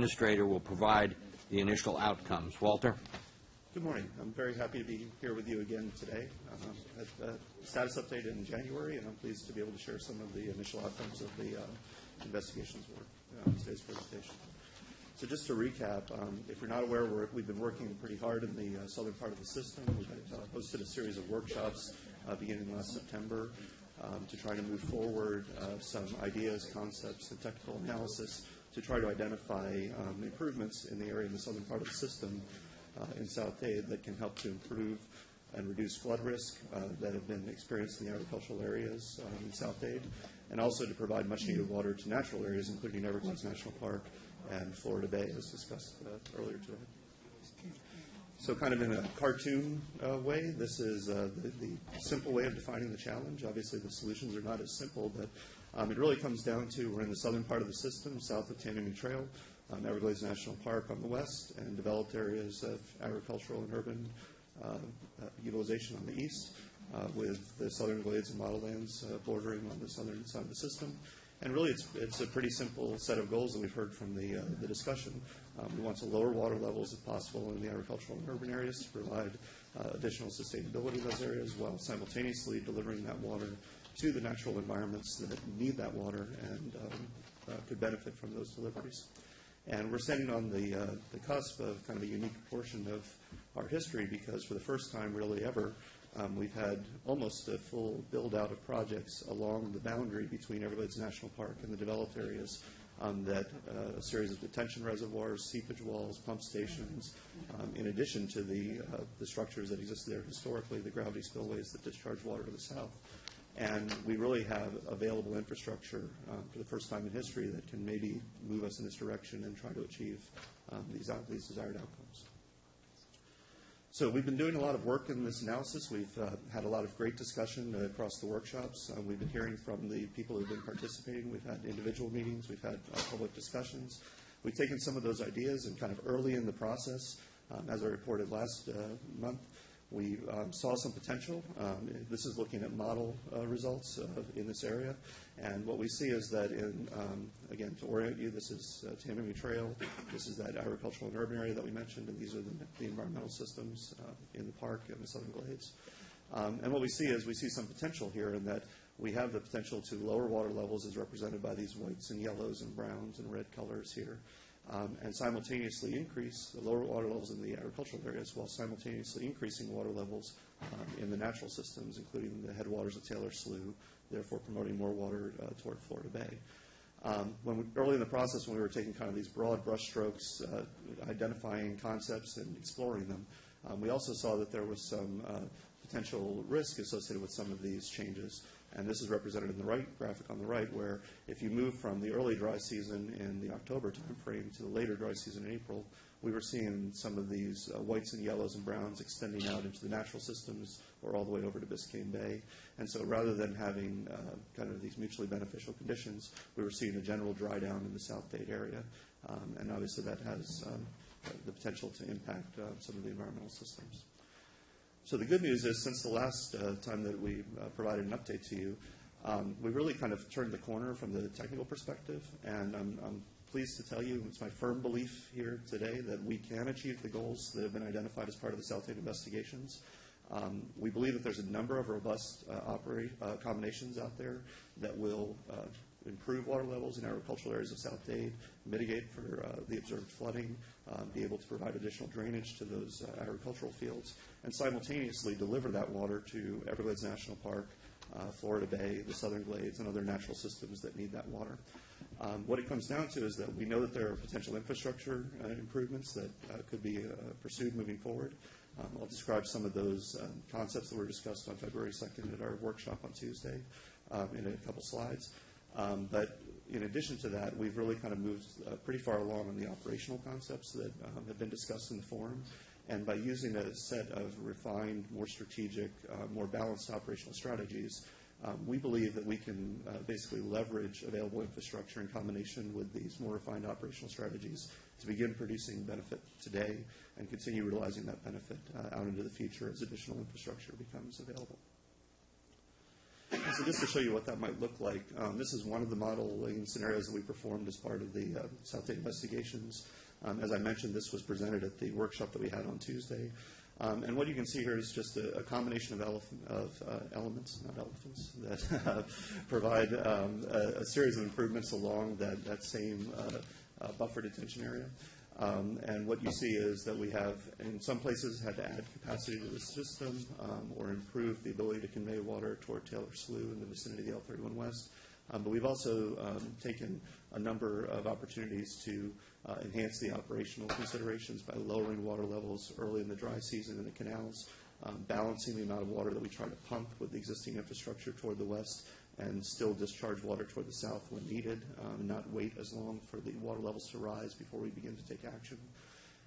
Administrator will provide the initial outcomes. Walter? Good morning. I'm very happy to be here with you again today. At the status update in January, and I'm pleased to be able to share some of the initial outcomes of the investigations work in today's presentation. So just to recap, if you're not aware, we've been working pretty hard in the southern part of the system. We've hosted a series of workshops beginning last September to try to move forward some ideas, concepts, and technical analysis to try to identify improvements in the area in the southern part of the system in South Dade that can help to improve and reduce flood risk that have been experienced in the agricultural areas in South Dade, and also to provide much needed water to natural areas, including Everglades National Park and Florida Bay, as discussed earlier today. So kind of in a cartoon way, this is the simple way of defining the challenge. Obviously, the solutions are not as simple, but it really comes down to we're in the southern part of the system, south of Continuum Trail, Everglades National Park on the west, and developed areas of agricultural and urban utilization on the east, with the southern glades and model lands bordering on the southern side of the system. And really, it's a pretty simple set of goals that we've heard from the discussion. We want to lower water levels if possible in the agricultural and urban areas to provide additional sustainability in those areas, while simultaneously delivering that water to the natural environments that need that water and could benefit from those deliveries. And we're standing on the cusp of kind of a unique portion of our history, because for the first time really ever, we've had almost a full build-out of projects along the boundary between Everglades National Park and the developed areas that a series of detention reservoirs, seepage walls, pump stations, in addition to the structures that exist there historically, the gravity spillways that discharge water to the south. And we really have available infrastructure for the first time in history that can maybe move us in this direction and try to achieve these desired outcomes. So we've been doing a lot of work in this analysis. We've had a lot of great discussion across the workshops. We've been hearing from the people who've been participating. We've had individual meetings. We've had public discussions. We've taken some of those ideas and kind of early in the process, as I reported last month, we saw some potential. This is looking at model results in this area. And what we see is that again, to orient you, this is Continuum Trail. This is that agricultural and urban area that we mentioned, and these are the environmental systems in the park and the southern glades. And what we see is we see some potential here in that we have the potential to lower water levels as represented by these whites and yellows and browns and red colors here. And simultaneously increase the lower water levels in the agricultural areas while simultaneously increasing water levels in the natural systems, including the headwaters of Taylor Slough, therefore promoting more water toward Florida Bay. Early in the process, when we were taking kind of these broad brushstrokes, identifying concepts and exploring them, we also saw that there was some potential risk associated with some of these changes. And this is represented in the right graphic on the right, where if you move from the early dry season in the October timeframe to the later dry season in April, we were seeing some of these whites and yellows and browns extending out into the natural systems or all the way over to Biscayne Bay. And so rather than having kind of these mutually beneficial conditions, we were seeing a general dry down in the South Dade area. And obviously that has the potential to impact some of the environmental systems. So the good news is, since the last time that we provided an update to you, we really kind of turned the corner from the technical perspective, and I'm pleased to tell you, it's my firm belief here today that we can achieve the goals that have been identified as part of the South Dade investigations. We believe that there's a number of robust combinations out there that will improve water levels in agricultural areas of South Dade, mitigate for the observed flooding, be able to provide additional drainage to those agricultural fields, and simultaneously deliver that water to Everglades National Park, Florida Bay, the southern glades, and other natural systems that need that water. What it comes down to is that we know that there are potential infrastructure improvements that could be pursued moving forward. I'll describe some of those concepts that were discussed on February 2nd at our workshop on Tuesday in a couple slides. But in addition to that, we've really kind of moved pretty far along on the operational concepts that have been discussed in the forum. And by using a set of refined, more strategic, more balanced operational strategies, we believe that we can basically leverage available infrastructure in combination with these more refined operational strategies to begin producing benefit today and continue utilizing that benefit out into the future as additional infrastructure becomes available. And so just to show you what that might look like, this is one of the modeling scenarios that we performed as part of the South Dade investigations. As I mentioned, this was presented at the workshop that we had on Tuesday. And what you can see here is just a combination of elements, not elephants, that provide a series of improvements along that same buffer detention area. And what you see is that we have, in some places, had to add capacity to the system or improve the ability to convey water toward Taylor Slough in the vicinity of the L31 West. But we've also taken a number of opportunities to enhance the operational considerations by lowering water levels early in the dry season in the canals, balancing the amount of water that we try to pump with the existing infrastructure toward the west, and still discharge water toward the south when needed, and not wait as long for the water levels to rise before we begin to take action.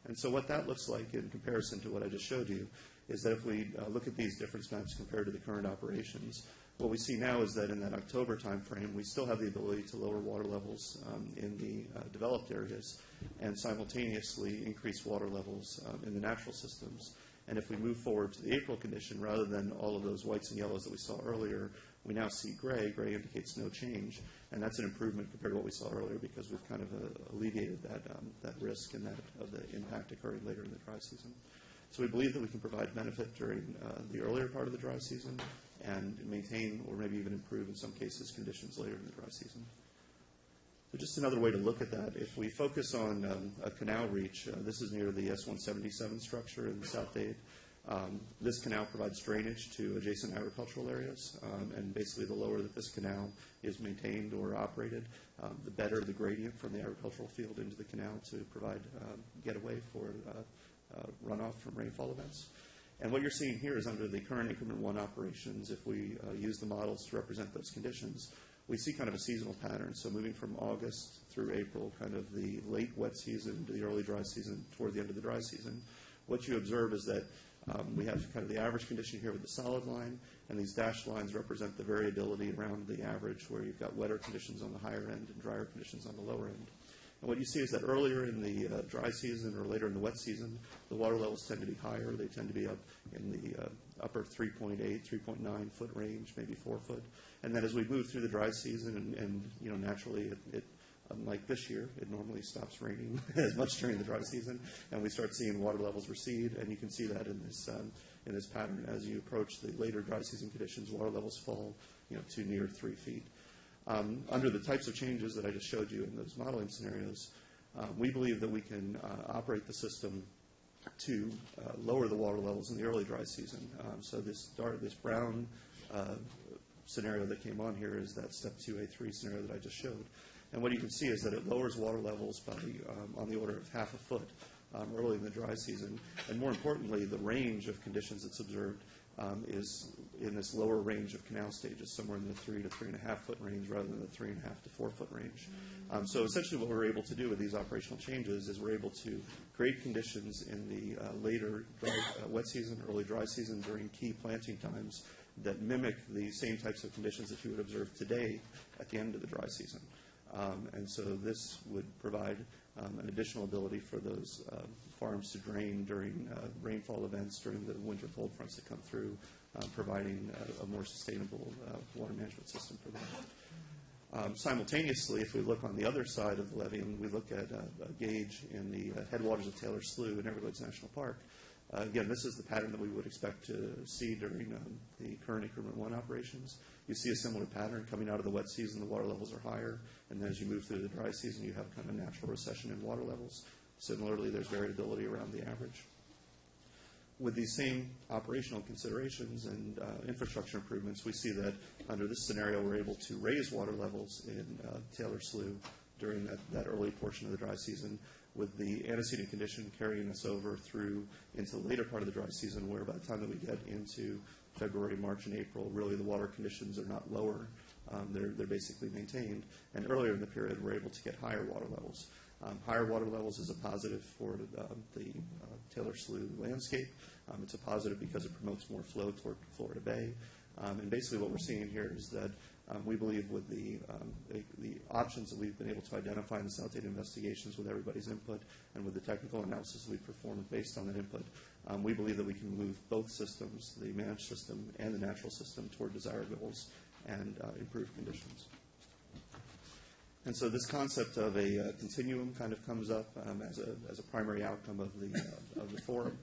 And so what that looks like in comparison to what I just showed you is that if we look at these difference maps compared to the current operations, what we see now is that in that October timeframe, we still have the ability to lower water levels in the developed areas and simultaneously increase water levels in the natural systems. And if we move forward to the April condition, rather than all of those whites and yellows that we saw earlier, we now see gray. Gray indicates no change, and that's an improvement compared to what we saw earlier because we've kind of alleviated that risk and that of the impact occurring later in the dry season. So we believe that we can provide benefit during the earlier part of the dry season and maintain or maybe even improve in some cases conditions later in the dry season. So just another way to look at that, if we focus on a canal reach, this is near the S177 structure in South Dade. This canal provides drainage to adjacent agricultural areas, and basically the lower that this canal is maintained or operated, the better the gradient from the agricultural field into the canal to provide getaway for runoff from rainfall events. And what you're seeing here is under the current Increment 1 operations, if we use the models to represent those conditions, we see kind of a seasonal pattern. So moving from August through April, kind of the late wet season to the early dry season toward the end of the dry season, what you observe is that we have kind of the average condition here with the solid line, and these dashed lines represent the variability around the average where you've got wetter conditions on the higher end and drier conditions on the lower end. And what you see is that earlier in the dry season or later in the wet season, the water levels tend to be higher. They tend to be up in the upper 3.8, 3.9 foot range, maybe 4 foot. And then as we move through the dry season, and you know, naturally, unlike this year, it normally stops raining as much during the dry season, and we start seeing water levels recede. And you can see that in this pattern as you approach the later dry season conditions, water levels fall, you know, to near 3 feet. Under the types of changes that I just showed you in those modeling scenarios, we believe that we can operate the system to lower the water levels in the early dry season. So this brown scenario that came on here is that step 2A3 scenario that I just showed. And what you can see is that it lowers water levels by on the order of half a foot early in the dry season. And more importantly, the range of conditions that's observed is in this lower range of canal stages, somewhere in the 3 to 3.5 foot range rather than the 3.5 to 4 foot range. So essentially what we're able to do with these operational changes is we're able to create conditions in the later wet season, early dry season during key planting times that mimic the same types of conditions that you would observe today at the end of the dry season. And so this would provide an additional ability for those farms to drain during rainfall events during the winter cold fronts that come through, providing a more sustainable water management system for them. Simultaneously, if we look on the other side of the levee and we look at a gauge in the headwaters of Taylor Slough in Everglades National Park, again, this is the pattern that we would expect to see during the current Increment 1 operations. You see a similar pattern coming out of the wet season. The water levels are higher, and then as you move through the dry season, you have kind of a natural recession in water levels. Similarly, there's variability around the average. With these same operational considerations and infrastructure improvements, we see that under this scenario, we're able to raise water levels in Taylor Slough during that early portion of the dry season, with the antecedent condition carrying us over through into the later part of the dry season, where by the time that we get into February, March, and April, really the water conditions are not lower. They're basically maintained. And earlier in the period, we're able to get higher water levels. Higher water levels is a positive for the Taylor Slough landscape. It's a positive because it promotes more flow toward Florida Bay. And basically what we're seeing here is that we believe with the options that we've been able to identify in the South Dade investigations with everybody's input and with the technical analysis we performed based on that input, we believe that we can move both systems, the managed system and the natural system, toward desired goals and improve conditions. And so this concept of a continuum kind of comes up as a primary outcome of the forum.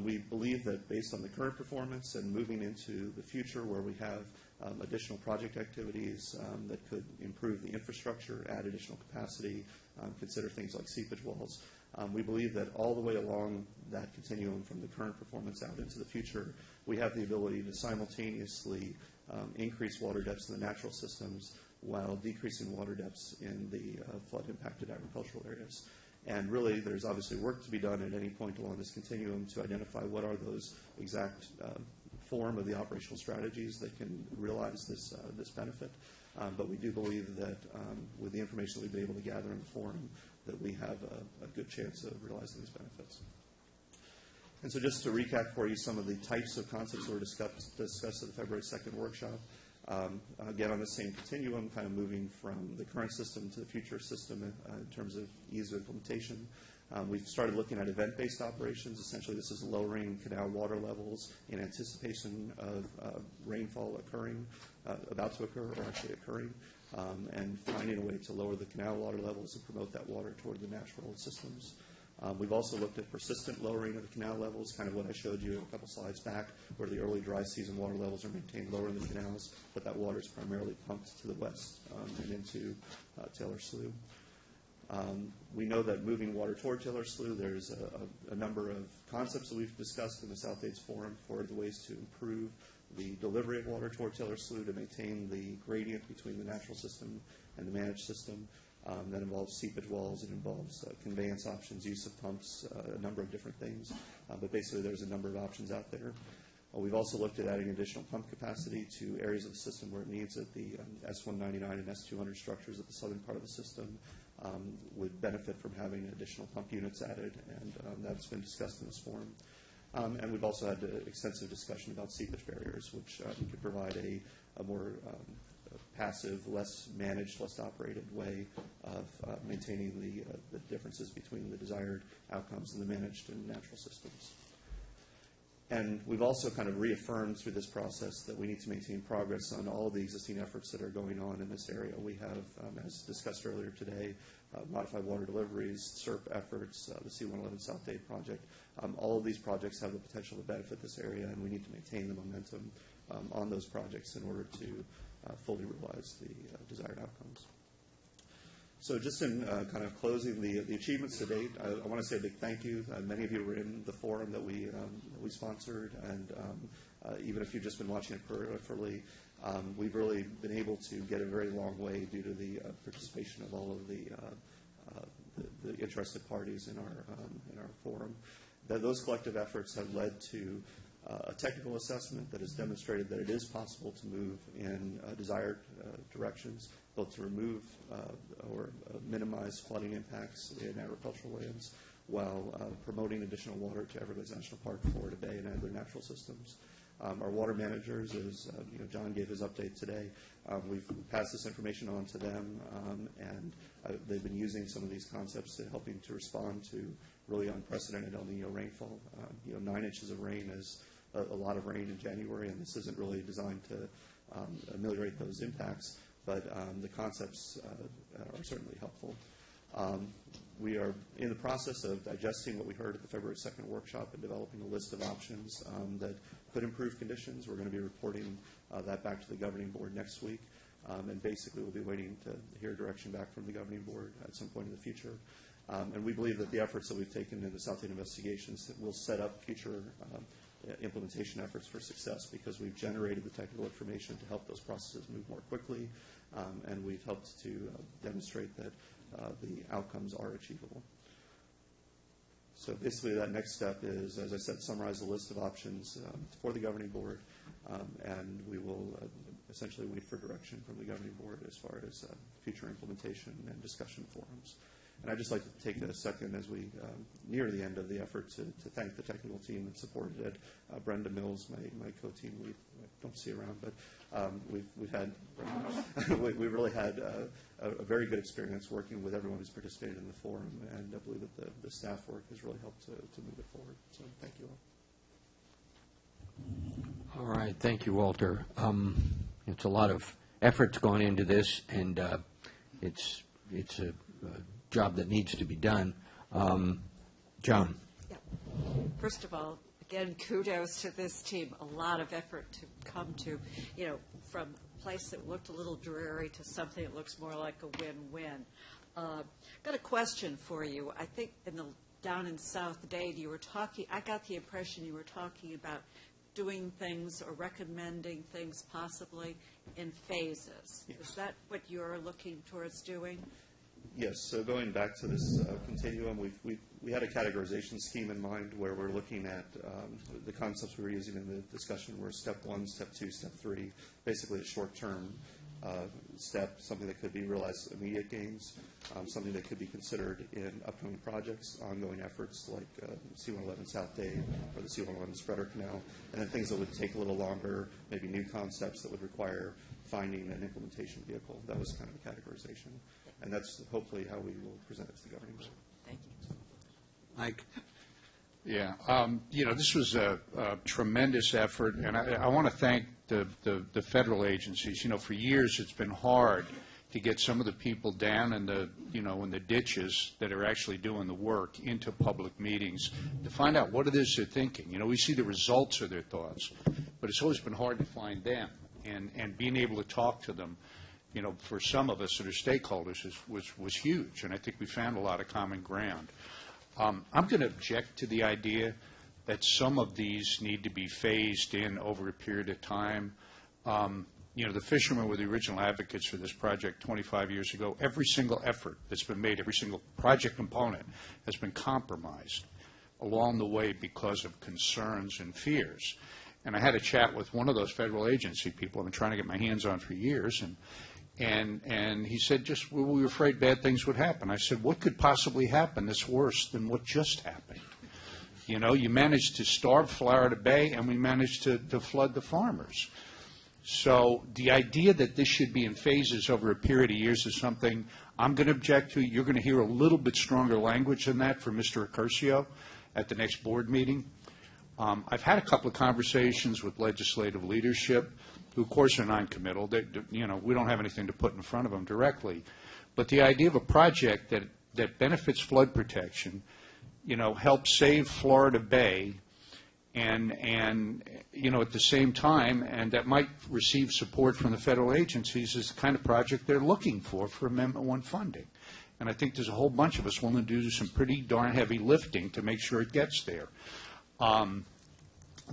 We believe that based on the current performance and moving into the future where we have additional project activities that could improve the infrastructure, add additional capacity, consider things like seepage walls, we believe that all the way along that continuum from the current performance out into the future, we have the ability to simultaneously increase water depths in the natural systems while decreasing water depths in the flood-impacted agricultural areas. And really, there's obviously work to be done at any point along this continuum to identify what are those exact form of the operational strategies that can realize this benefit. But we do believe that with the information that we've been able to gather in the forum, that we have a good chance of realizing these benefits. And so just to recap for you some of the types of concepts that were discussed at the February 2nd workshop, again, on the same continuum, kind of moving from the current system to the future system in terms of ease of implementation. We've started looking at event-based operations. Essentially, this is lowering canal water levels in anticipation of rainfall occurring, about to occur, or actually occurring, and finding a way to lower the canal water levels and promote that water toward the natural systems. We've also looked at persistent lowering of the canal levels, kind of what I showed you a couple slides back, where the early dry season water levels are maintained lower in the canals, but that water is primarily pumped to the west and into Taylor Slough. We know that moving water toward Taylor Slough, there's a number of concepts that we've discussed in the South Dades Forum for the ways to improve the delivery of water toward Taylor Slough to maintain the gradient between the natural system and the managed system. That involves seepage walls, it involves conveyance options, use of pumps, a number of different things. But basically there's a number of options out there. We've also looked at adding additional pump capacity to areas of the system where it needs it. The S199 and S200 structures at the southern part of the system would benefit from having additional pump units added, and that's been discussed in this forum. And we've also had extensive discussion about seepage barriers, which could provide a more passive, less managed, less operated way of maintaining the differences between the desired outcomes in the managed and natural systems. And we've also kind of reaffirmed through this process that we need to maintain progress on all of the existing efforts that are going on in this area. We have, as discussed earlier today, modified water deliveries, SERP efforts, the C111 South Dade project. All of these projects have the potential to benefit this area, and we need to maintain the momentum on those projects in order to fully realize the desired outcomes. So just in kind of closing the achievements to date, I want to say a big thank you. Many of you were in the forum that we sponsored, and even if you've just been watching it peripherally, we've really been able to get a very long way due to the participation of all of the interested parties in our forum. Those collective efforts have led to a technical assessment that has demonstrated that it is possible to move in desired directions, both to remove or minimize flooding impacts in agricultural lands while promoting additional water to Everglades National Park, Florida Bay, and other natural systems. Our water managers, as John gave his update today, we've passed this information on to them, and they've been using some of these concepts in helping to respond to really unprecedented El Nino rainfall. 9 inches of rain is a lot of rain in January, and this isn't really designed to ameliorate those impacts, but the concepts are certainly helpful. We are in the process of digesting what we heard at the February 2nd workshop and developing a list of options that could improve conditions. We're going to be reporting that back to the governing board next week, and basically we'll be waiting to hear direction back from the governing board at some point in the future. And we believe that the efforts that we've taken in the South Dade investigations will set up future implementation efforts for success, because we've generated the technical information to help those processes move more quickly, and we've helped to demonstrate that the outcomes are achievable. So basically that next step is, as I said, summarize the list of options for the governing board, and we will essentially wait for direction from the governing board as far as future implementation and discussion forums. And I'd just like to take a second as we near the end of the effort to thank the technical team that supported it. Brenda Mills, my co-team, we don't see around, but we've had we really had a very good experience working with everyone who's participated in the forum, and I believe that the staff work has really helped to move it forward. So thank you all. All right, thank you, Walter. It's a lot of effort's going into this, and it's a job that needs to be done. John? Yeah. First of all, again, kudos to this team. A lot of effort to come to, from a place that looked a little dreary to something that looks more like a win-win. Got a question for you. I think down in South Dade, I got the impression you were talking about doing things or recommending things possibly in phases. Yes. Is that what you're looking towards doing? Yes, so going back to this continuum, we had a categorization scheme in mind where we're looking at the concepts we were using in the discussion were step 1, step 2, step 3, basically a short-term step, something that could be realized immediate gains, something that could be considered in upcoming projects, ongoing efforts like C-111 South Dade or the C-111 Spreader Canal, and then things that would take a little longer, maybe new concepts that would require finding an implementation vehicle. That was kind of the categorization. And that's hopefully how we will present it to the governing board. Thank you. Mike? Yeah, this was a tremendous effort, and I want to thank the federal agencies. For years it's been hard to get some of the people down in the ditches that are actually doing the work into public meetings to find out what it is they're thinking. We see the results of their thoughts, but it's always been hard to find them, and being able to talk to them, for some of us that are stakeholders was huge, and I think we found a lot of common ground. I'm going to object to the idea that some of these need to be phased in over a period of time. The fishermen were the original advocates for this project 25 years ago. Every single effort that's been made, every single project component has been compromised along the way because of concerns and fears. And I had a chat with one of those federal agency people I've been trying to get my hands on for years, and he said, we were afraid bad things would happen. I said, what could possibly happen that's worse than what just happened? You managed to starve Florida Bay, and we managed to flood the farmers. So the idea that this should be in phases over a period of years is something I'm going to object to. You're going to hear a little bit stronger language than that from Mr. Accurcio at the next board meeting. I've had a couple of conversations with legislative leadership, who, of course, are non-committal. We don't have anything to put in front of them directly. But the idea of a project that benefits flood protection, helps save Florida Bay, and at the same time, and that might receive support from the federal agencies, is the kind of project they're looking for Amendment 1 funding. And I think there's a whole bunch of us willing to do some pretty darn heavy lifting to make sure it gets there.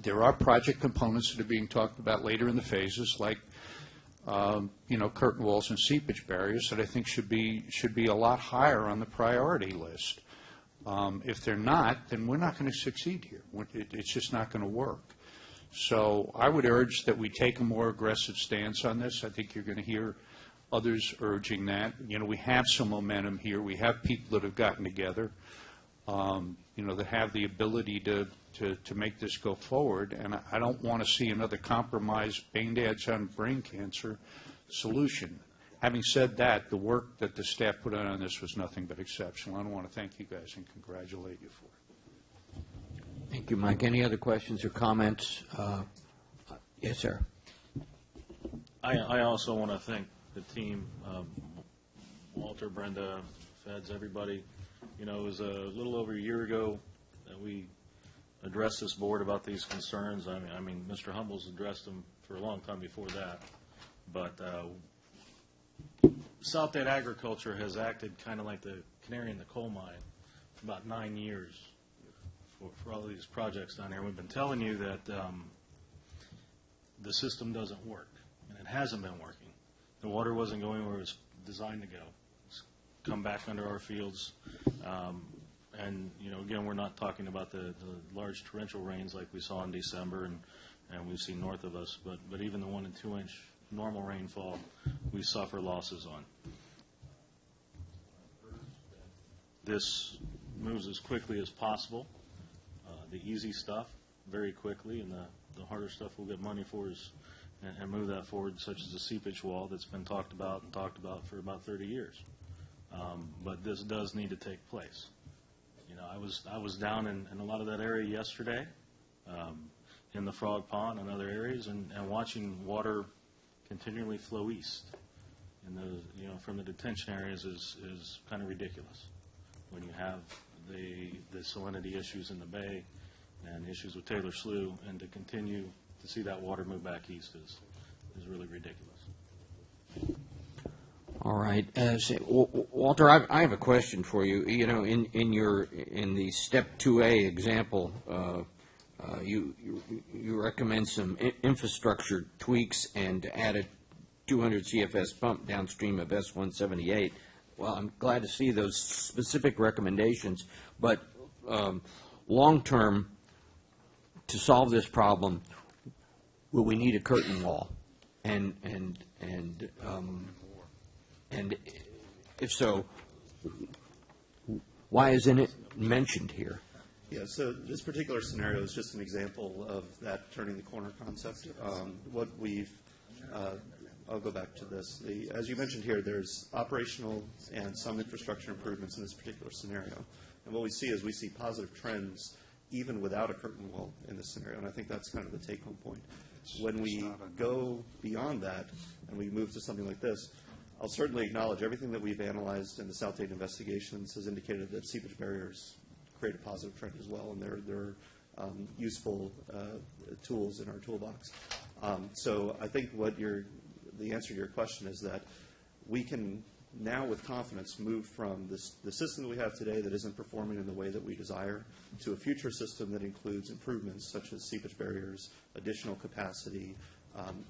There are project components that are being talked about later in the phases, like curtain walls and seepage barriers, that I think should be a lot higher on the priority list. If they're not, then we're not going to succeed here. It's just not going to work. So I would urge that we take a more aggressive stance on this. I think you're going to hear others urging that. We have some momentum here. We have people that have gotten together, that have the ability to make this go forward. And I don't want to see another compromise, Band-Aids on brain cancer solution. Having said that, the work that the staff put on this was nothing but exceptional. I want to thank you guys and congratulate you for it. Thank you, Mike. Any other questions or comments? Yes, sir. I also want to thank the team, Walter, Brenda, Feds, everybody. It was a little over a year ago that we addressed this board about these concerns. I mean, Mr. Humbles addressed them for a long time before that. But South Dade Agriculture has acted kind of like the canary in the coal mine for about 9 years for all of these projects down here. We've been telling you that the system doesn't work, and it hasn't been working. The water wasn't going where it was designed to go. It's come back under our fields. And, again, we're not talking about the large torrential rains like we saw in December and we've seen north of us, but even the 1 and 2 inch normal rainfall, we suffer losses on. This moves as quickly as possible. The easy stuff, very quickly, and the harder stuff we'll get money for is and move that forward, such as the seepage wall that's been talked about for about 30 years. But this does need to take place. I was down in a lot of that area yesterday, in the Frog Pond and other areas, and watching water continually flow east. And those, from the detention areas is kind of ridiculous when you have the salinity issues in the bay and issues with Taylor Slough, and to continue to see that water move back east is really ridiculous. All right. Walter, I have a question for you. In the Step 2A example, you recommend some infrastructure tweaks and add a 200 CFS pump downstream of S178. Well, I'm glad to see those specific recommendations, but long-term, to solve this problem, will we need a curtain wall? And if so, why isn't it mentioned here? Yeah, so this particular scenario is just an example of that turning the corner concept. What we've, I'll go back to this. As you mentioned here, there's operational and some infrastructure improvements in this particular scenario. And what we see is we see positive trends even without a curtain wall in this scenario, and I think that's kind of the take-home point. When we go beyond that and we move to something like this, I'll certainly acknowledge everything that we've analyzed in the South Dade investigations has indicated that seepage barriers create a positive trend as well, and they're useful tools in our toolbox. So I think the answer to your question is that we can now with confidence move from the system that we have today that isn't performing in the way that we desire to a future system that includes improvements such as seepage barriers, additional capacity,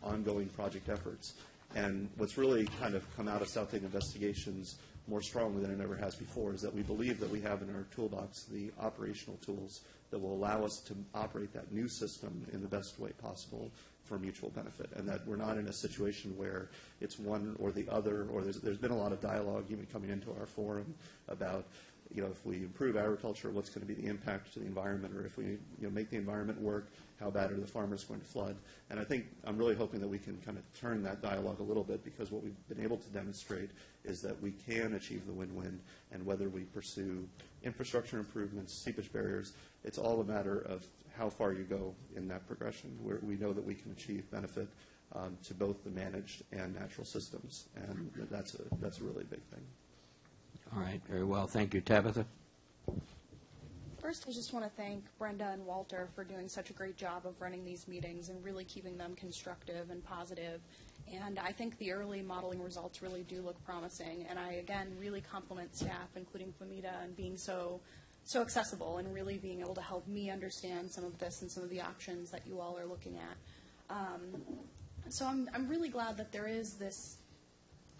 ongoing project efforts. And what's really kind of come out of South Dade investigations more strongly than it ever has before is that we believe that we have in our toolbox the operational tools that will allow us to operate that new system in the best way possible for mutual benefit, and that we're not in a situation where it's one or the other, or there's been a lot of dialogue even coming into our forum about, if we improve agriculture, what's going to be the impact to the environment, or if we make the environment work, how bad are the farmers going to flood? And I think I'm really hoping that we can kind of turn that dialogue a little bit, because what we've been able to demonstrate is that we can achieve the win-win, and whether we pursue infrastructure improvements, seepage barriers, it's all a matter of how far you go in that progression, where we know that we can achieve benefit to both the managed and natural systems, and that's a really big thing. All right, very well. Thank you. Tabitha? First, I just want to thank Brenda and Walter for doing such a great job of running these meetings and really keeping them constructive and positive. And I think the early modeling results really do look promising. And I, again, really compliment staff, including Flamita, and being so accessible and really being able to help me understand some of this and some of the options that you all are looking at. So I'm really glad that there is this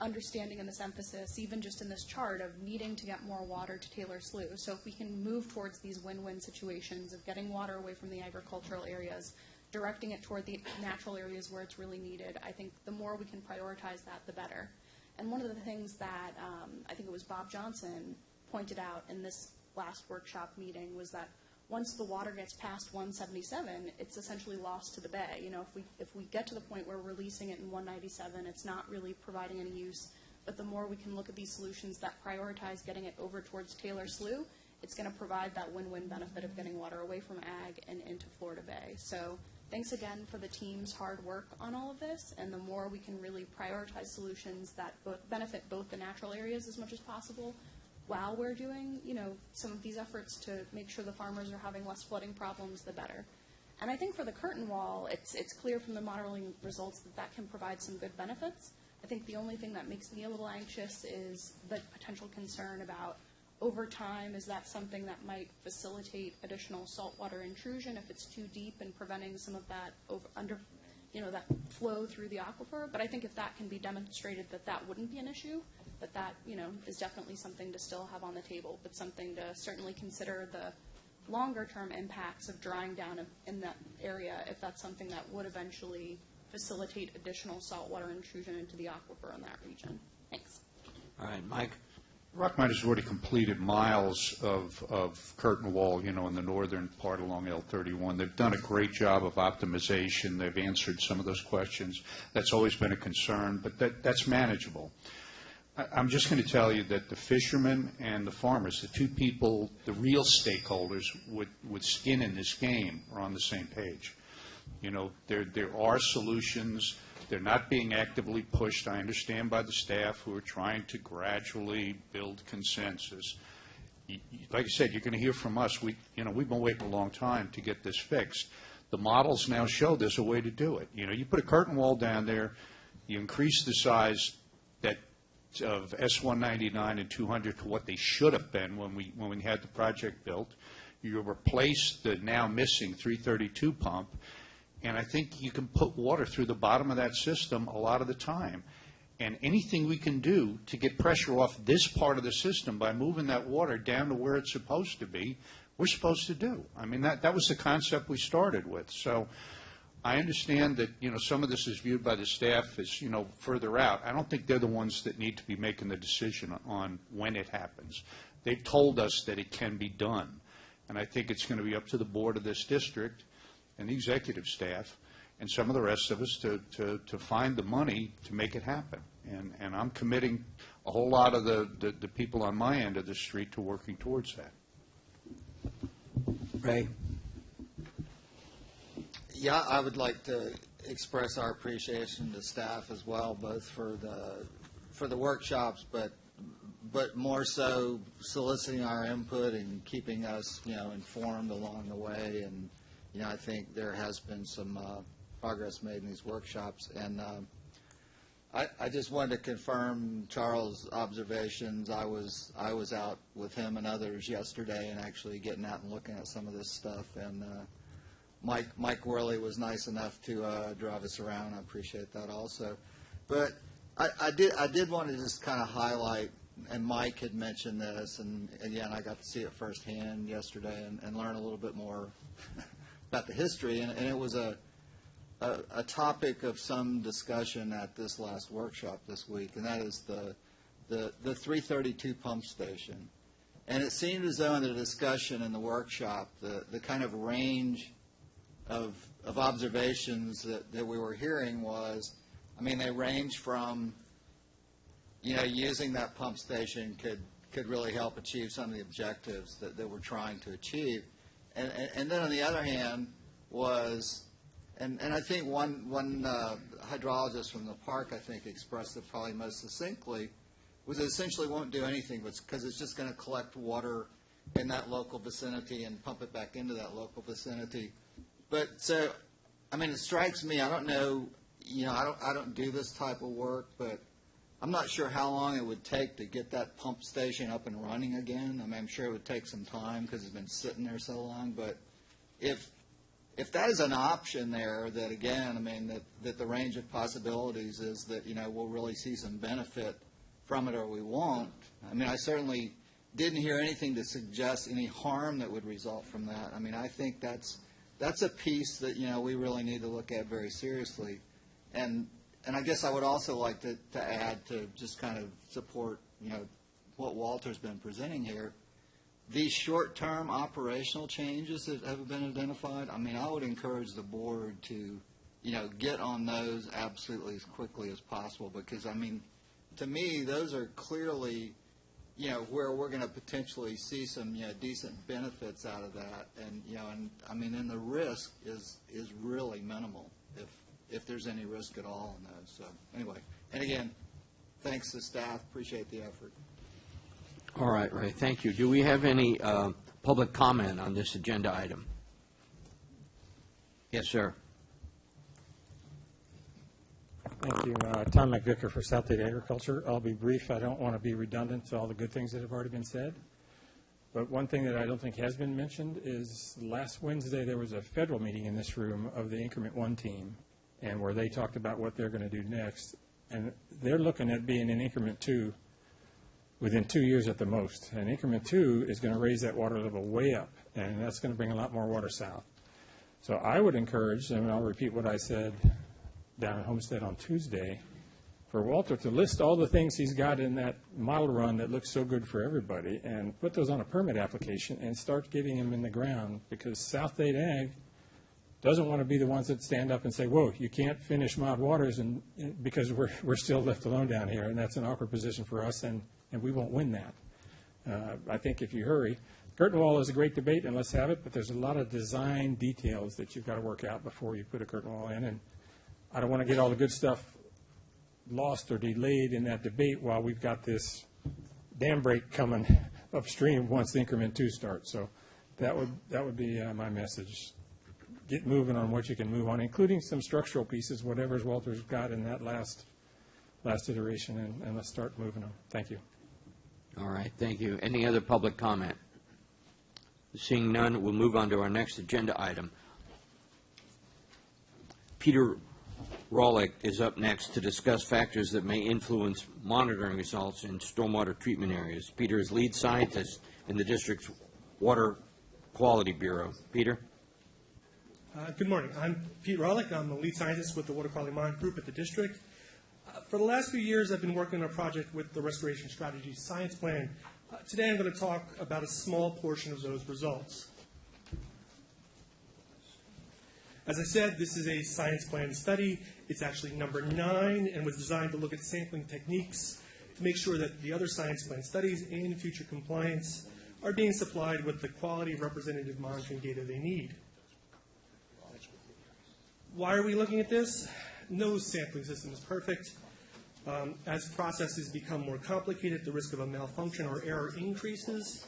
understanding and this emphasis, even just in this chart, of needing to get more water to Taylor Slough. So if we can move towards these win-win situations of getting water away from the agricultural areas, directing it toward the natural areas where it's really needed, I think the more we can prioritize that, the better. And one of the things that I think it was Bob Johnson pointed out in this last workshop meeting was that once the water gets past 177, it's essentially lost to the bay. If we get to the point where we're releasing it in 197, it's not really providing any use. But the more we can look at these solutions that prioritize getting it over towards Taylor Slough, it's going to provide that win-win benefit of getting water away from ag and into Florida Bay. So thanks again for the team's hard work on all of this. And the more we can really prioritize solutions that benefit both the natural areas as much as possible, while we're doing, some of these efforts to make sure the farmers are having less flooding problems, the better. And I think for the curtain wall, it's clear from the modeling results that can provide some good benefits. I think the only thing that makes me a little anxious is the potential concern about over time, is that something that might facilitate additional saltwater intrusion if it's too deep and preventing some of that that flow through the aquifer. But I think if that can be demonstrated that wouldn't be an issue, that is definitely something to still have on the table, but something to certainly consider the longer-term impacts of drying down in that area if that's something that would eventually facilitate additional saltwater intrusion into the aquifer in that region. Thanks. All right, Mike? Rock Mine has already completed miles of curtain wall, in the northern part along L31. They've done a great job of optimization. They've answered some of those questions. That's always been a concern, but that's manageable. I'm just going to tell you that the fishermen and the farmers, the two people, the real stakeholders with skin in this game, are on the same page. There are solutions They're not being actively pushed, I understand, by the staff who are trying to gradually build consensus. Like I said, you're going to hear from us. We've been waiting a long time to get this fixed. The models now show there's a way to do it. You put a curtain wall down there, you increase the size of S199 and 200 to what they should have been when we had the project built. You replace the now missing 332 pump, and I think you can put water through the bottom of that system a lot of the time. And anything we can do to get pressure off this part of the system by moving that water down to where it's supposed to be, we're supposed to do. I mean, that was the concept we started with. So I understand that, some of this is viewed by the staff as, further out. I don't think they're the ones that need to be making the decision on when it happens. They've told us that it can be done. And I think it's going to be up to the board of this district and the executive staff and some of the rest of us to find the money to make it happen. And I'm committing a whole lot of the people on my end of the street to working towards that. Ray? Yeah, I would like to express our appreciation to staff as well, both for the workshops, but more so soliciting our input and keeping us, informed along the way. And, I think there has been some progress made in these workshops. And I just wanted to confirm Charles' observations. I was out with him and others yesterday and actually getting out and looking at some of this stuff. And Mike Worley was nice enough to drive us around. I appreciate that also. But I did want to just kind of highlight, and Mike had mentioned this, and again, I got to see it firsthand yesterday and learn a little bit more about the history. And it was a topic of some discussion at this last workshop this week, and that is the 332 pump station. And it seemed as though in the discussion in the workshop, the kind of range of observations that we were hearing was, they range from, using that pump station could really help achieve some of the objectives that we're trying to achieve. And then on the other hand was, and I think one hydrologist from the park, I think, expressed it probably most succinctly, was it essentially won't do anything because it's just going to collect water in that local vicinity and pump it back into that local vicinity. But so, it strikes me, I don't know, I don't do this type of work, but I'm not sure how long it would take to get that pump station up and running again. I'm sure it would take some time because it's been sitting there so long. But if that is an option there, that again, that the range of possibilities is that, we'll really see some benefit from it or we won't. I certainly didn't hear anything to suggest any harm that would result from that. I think that's a piece that, we really need to look at very seriously. And I guess I would also like to add, to just kind of support, what Walter's been presenting here. These short-term operational changes that have been identified, I would encourage the board to, get on those absolutely as quickly as possible, because, to me, those are clearly, where we're going to potentially see some, decent benefits out of that. And, and the risk is really minimal if there's any risk at all in those. So anyway, and again, thanks to staff. Appreciate the effort. All right, Ray, thank you. Do we have any public comment on this agenda item? Yes, sir. Thank you. Tom McVicker for South Dade Agriculture. I'll be brief. I don't want to be redundant to all the good things that have already been said. But one thing that I don't think has been mentioned is last Wednesday there was a federal meeting in this room of the Increment 1 team, and where they talked about what they're going to do next. And they're looking at being in Increment 2 within 2 years at the most. And Increment 2 is going to raise that water level way up, and that's going to bring a lot more water south. So I would encourage, and I'll repeat what I said down at Homestead on Tuesday, for Walter to list all the things he's got in that model run that looks so good for everybody and put those on a permit application and start getting them in the ground, because South Dade Ag doesn't want to be the ones that stand up and say, whoa, you can't finish Mod Waters and because we're still left alone down here, and that's an awkward position for us, and we won't win that. I think if you hurry, curtain wall is a great debate, and let's have it, but there's a lot of design details that you've got to work out before you put a curtain wall in, and I don't want to get all the good stuff lost or delayed in that debate while we've got this dam break coming upstream once Increment 2 starts. So that would be my message. Get moving on what you can move on, including some structural pieces, whatever's Walter's got in that last iteration, and let's start moving them. Thank you. All right, thank you. Any other public comment? Seeing none, we'll move on to our next agenda item. Peter Rawlik is up next to discuss factors that may influence monitoring results in stormwater treatment areas. Peter is lead scientist in the district's Water Quality Bureau. Peter? Good morning. I'm Pete Rawlik. I'm the lead scientist with the Water Quality Monitoring Group at the district. For the last few years, I've been working on a project with the Restoration Strategies Science Plan. Today, I'm going to talk about a small portion of those results. As I said, this is a science plan study. It's actually number 9 and was designed to look at sampling techniques to make sure that the other science plan studies and future compliance are being supplied with the quality representative monitoring data they need. Why are we looking at this? No sampling system is perfect. As processes become more complicated, the risk of a malfunction or error increases.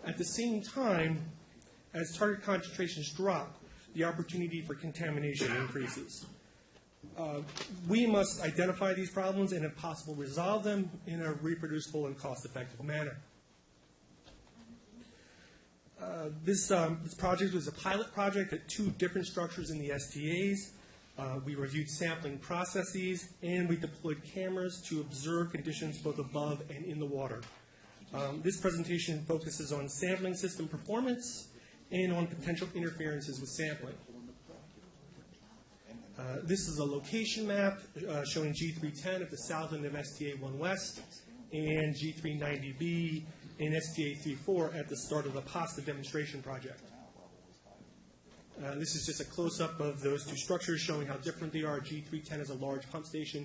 At the same time, as target concentrations drop, the opportunity for contamination increases. We must identify these problems and, if possible, resolve them in a reproducible and cost-effective manner. This project was a pilot project at 2 different structures in the STAs. We reviewed sampling processes, and we deployed cameras to observe conditions both above and in the water. This presentation focuses on sampling system performance and on potential interferences with sampling. This is a location map showing G310 at the south end of STA 1 West and G390B and STA 34 at the start of the PASTA demonstration project. This is just a close-up of those 2 structures showing how different they are. G310 is a large pump station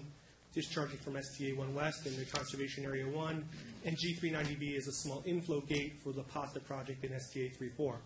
discharging from STA 1 West in the Conservation Area 1, and G390B is a small inflow gate for the PASTA project in STA 34.